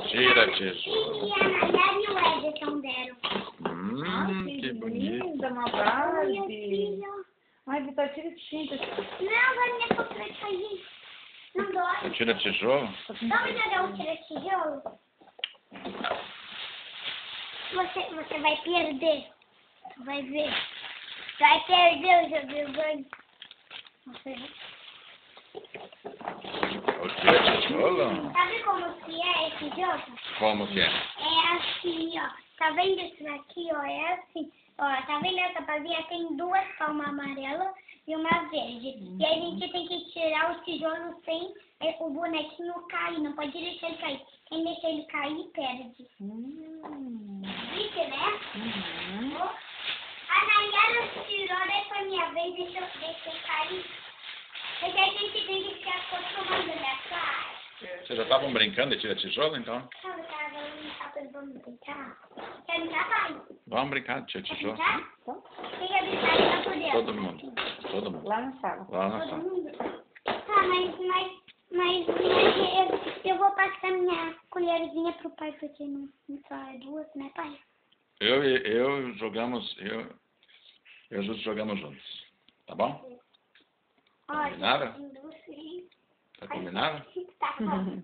Tira tijolo. E a Nayara e o Edson deram. Que bonito. Linda, uma Olha Barbie. aqui, ó. Ai, Vitor, tira de tinta. Não, vai me comprar cair. Não dói. Tira tijolo? Vamos jogar um tira-tijolo? Você vai perder. Vai ver. Vai perder o jogo. Você... O tira tijolo? Sabe como que é esse jogo? Como que é? É assim, ó. Tá vendo isso daqui, ó? É assim. Ó, tá vendo essa pazinha? Tem duas palmas amarelas e uma verde. E a gente tem que tirar o tijolo sem o bonequinho cair. Não pode deixar ele cair. Quem deixa ele cair, perde. Isso, né? A Nayara tirou, daí foi minha vez, deixa eu cair. Porque a gente tem que ficar acostumado, né, claro? Vocês já estavam brincando de tira tijolo, então? Vamos brincar? Quer brincar, pai? Vamos brincar de tira Quer tijolo. brincar? Quem quer brincar? Tá por dentro. Todo mundo. Todo mundo. Lá na sala. Lá na Todo sala. mundo? Tá, mas eu vou passar minha colherzinha pro pai, porque não só é duas, né, pai? Eu jogamos, eu e a Júlia jogamos juntos. Tá bom? Olha, Combinado? tem duas, sim. Tá combinado? Tá bom.